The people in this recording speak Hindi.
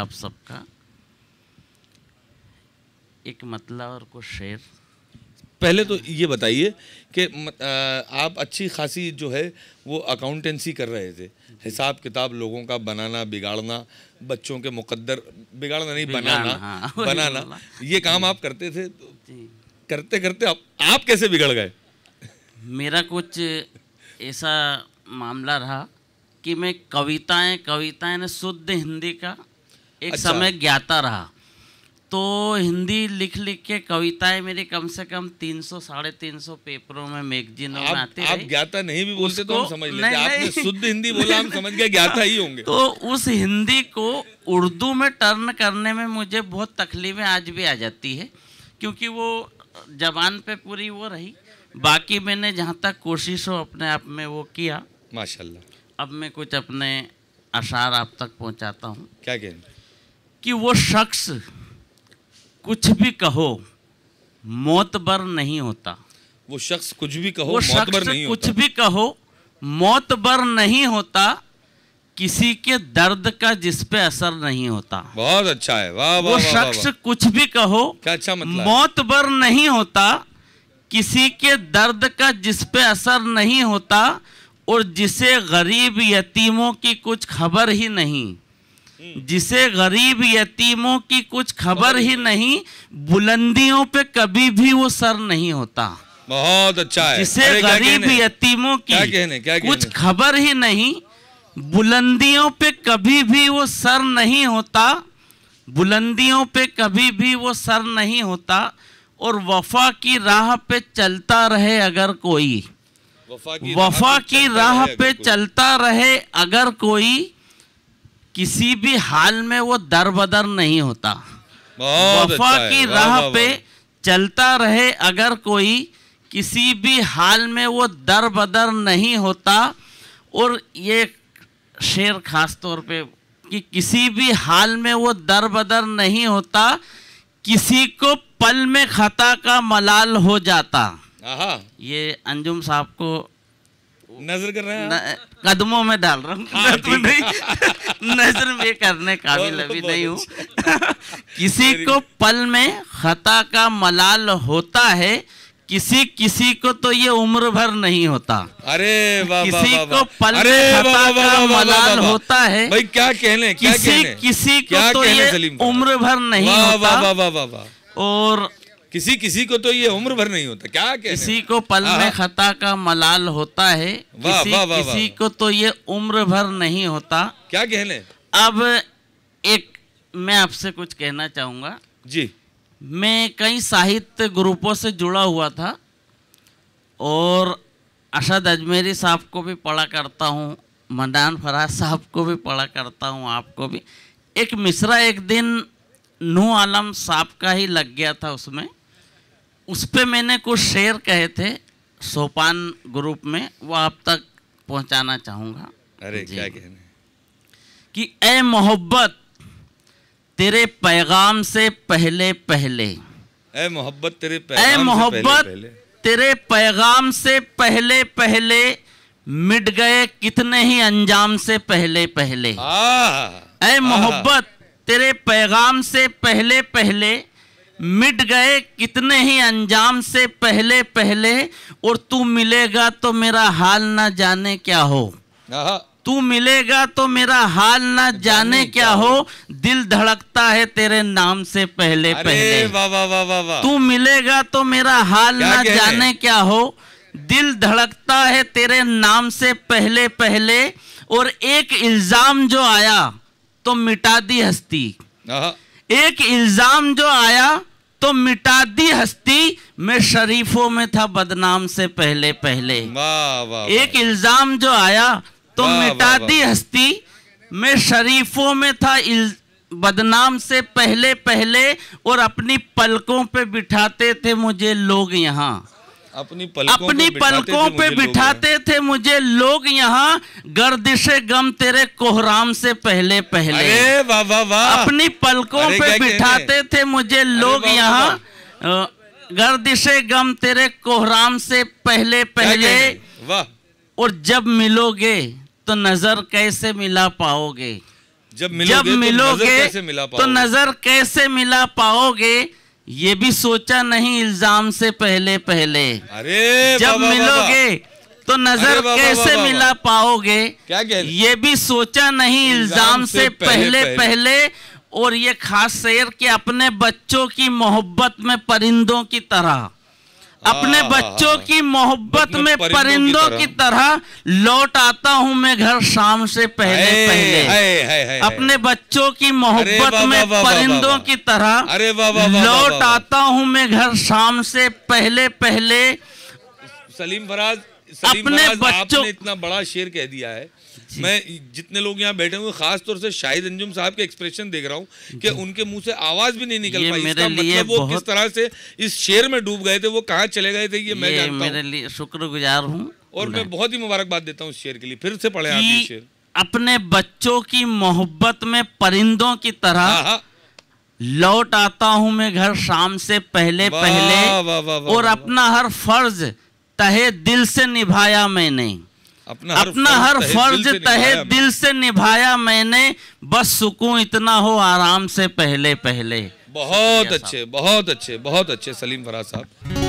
आप सबका। एक मतलब और कुछ शेर। पहले तो ये बताइए कि आप अच्छी खासी जो है वो अकाउंटेंसी कर रहे थे, हिसाब किताब लोगों का बनाना बिगाड़ना, बच्चों के मुकद्दर बिगाड़ना नहीं बनाना, हाँ, बनाना, ये काम आप करते थे। करते करते आप कैसे बिगड़ गए? मेरा कुछ ऐसा मामला रहा कि मैं कविताएं ने शुद्ध हिंदी का एक समय ज्ञाता रहा। तो हिंदी लिख लिख के कविताएं मेरी कम से कम 300 350 पेपरों में, मैगजीनों में आती रही। आप ज्ञाता नहीं भी बोलते तो हम समझ लेते। आपने शुद्ध हिंदी बोला, हम समझ गए ज्ञाता ही होंगे। तो उस हिंदी को उर्दू में टर्न करने में मुझे बहुत तकलीफें आज भी आ जाती है, क्योंकि वो जबान पे पूरी वो रही। बाकी मैंने जहाँ तक कोशिश हो अपने आप में वो किया, माशाल्लाह। अब मैं कुछ अपने अशार आप तक पहुँचाता हूँ। क्या कहें कि वो शख्स कुछ भी कहो मौतबर नहीं होता। वो शख्स कुछ भी कहो वो मौतबर शख्स नहीं होता। कुछ भी कहो मौतबर नहीं होता, किसी के दर्द का जिस पे असर नहीं होता। बहुत अच्छा है, वाह वाह। वो शख्स कुछ भी कहो क्या अच्छा मतलब मौतबर नहीं होता, किसी के दर्द का जिस पे असर नहीं होता, और जिसे गरीब यतीमों की कुछ खबर ही नहीं, जिसे गरीब यतीमों की कुछ खबर ही नहीं, बुलंदियों पे कभी भी वो सर नहीं होता। बहुत अच्छा है। जिसे गरीब यतीमों की कुछ खबर ही नहीं, बुलंदियों पे कभी भी वो सर नहीं होता, बुलंदियों पे कभी भी वो सर नहीं होता। और वफा की राह पे चलता रहे अगर कोई, वफा की राह पे चलता रहे अगर कोई, किसी भी हाल में वो दरबदर नहीं होता। वफा की राह पे चलता रहे अगर कोई, किसी भी हाल में वो दरबदर नहीं होता। और ये शेर खास तौर पे कि किसी भी हाल में वो दरबदर नहीं होता, किसी को पल में खता का मलाल हो जाता। ये अंजुम साहब को नजर कर रहे हैं, कदमों में डाल रहा हूँ। नजर में करने काबिल अभी नहीं हूँ। किसी को पल में खता का मलाल होता है, किसी को तो ये उम्र भर नहीं होता। अरे वाह, किसी को पल में खता का मलाल होता है, भाई क्या कहने, किसी को तो ये उम्र भर नहीं होता। और किसी को तो ये उम्र भर नहीं होता। क्या कहने? किसी को पल में खता का मलाल होता है, किसी को तो ये उम्र भर नहीं होता। क्या कहने? अब एक मैं आपसे कुछ कहना चाहूँगा जी। मैं कई साहित्य ग्रुपों से जुड़ा हुआ था और अरशद अजमेरी साहब को भी पढ़ा करता हूँ, मदान फराज साहब को भी पढ़ा करता हूँ, आपको भी। एक मिसरा एक दिन नूह आलम साहब का ही लग गया था उसमें, उस पे मैंने कुछ शेर कहे थे सोपान ग्रुप में, वो आप तक पहुंचाना चाहूँगा। अरे क्या कहने? कि ए मोहब्बत तेरे पैगाम से पहले पहले, ए मोहब्बत तेरे पैगाम से पहले पहले, मिट गए कितने ही अंजाम से पहले पहले। ए मोहब्बत तेरे पैगाम से पहले पहले, मिट गए कितने ही अंजाम से पहले पहले। और तू मिलेगा तो मेरा हाल ना जाने क्या हो, तू मिलेगा तो मेरा हाल ना जाने क्या हो, दिल धड़कता है तेरे नाम से पहले पहले। तू मिलेगा तो मेरा हाल ना जाने क्या हो, दिल धड़कता है तेरे नाम से पहले पहले। और एक इल्जाम जो आया तो मिटा दी हस्ती, एक इल्जाम जो आया तो मिटा दी हस्ती, मैं शरीफों में था बदनाम से पहले पहले। एक इल्जाम जो आया तो मिटा दी हस्ती, मैं शरीफों में था बदनाम से पहले पहले। और अपनी पलकों पे बिठाते थे मुझे लोग यहाँ, अपनी पलकों पे बिठाते थे मुझे लोग यहाँ, गर्दिशे गम तेरे कोहराम से पहले पहले। अपनी पलकों पे बिठाते थे मुझे लोग यहाँ, गर्दिशे गम तेरे कोहराम से पहले पहले। और जब मिलोगे तो नजर कैसे मिला पाओगे, जब मिलोगे तो नजर कैसे मिला पाओगे, ये भी सोचा नहीं इल्जाम से पहले पहले। अरे जब मिलोगे तो नजर कैसे मिला पाओगे, क्या ये भी सोचा नहीं इल्जाम से पहले पहले। और ये खास शेर कि अपने बच्चों की मोहब्बत में परिंदों की तरह, अपने बच्चों की मोहब्बत में परिंदों की तरह लौट आता हूं मैं घर शाम से पहले पहले। अपने बच्चों की मोहब्त में परिंदों की तरह लौट आता हूं मैं घर शाम से पहले पहले। सलीम फराज, अपने बच्चों, आपने इतना बड़ा शेर कह दिया है। मैं जितने लोग यहाँ बैठे हुए खास तौर से शाहिद अंजुम साहब के एक्सप्रेशन देख रहा हूँ कि उनके मुंह से आवाज भी नहीं निकल पाई। इसका मतलब वो किस तरह से इस शेर में डूब गए थे, वो कहाँ चले गए थे, ये मैं जानता हूँ। मेरे लिए शुक्रगुजार हूँ और मैं बहुत ही मुबारकबाद देता हूँ इस शेर के लिए। फिर से पढ़े आप ये शेर। अपने बच्चों की मोहब्बत में परिंदों की तरह लौट आता हूँ मैं घर शाम से पहले पहले। और अपना हर फर्ज तहे दिल से निभाया मैंने, अपना हर फर्ज तहे दिल से निभाया मैंने, बस सुकून इतना हो आराम से पहले पहले। बहुत अच्छे, बहुत अच्छे, बहुत अच्छे सलीम फराज साहब।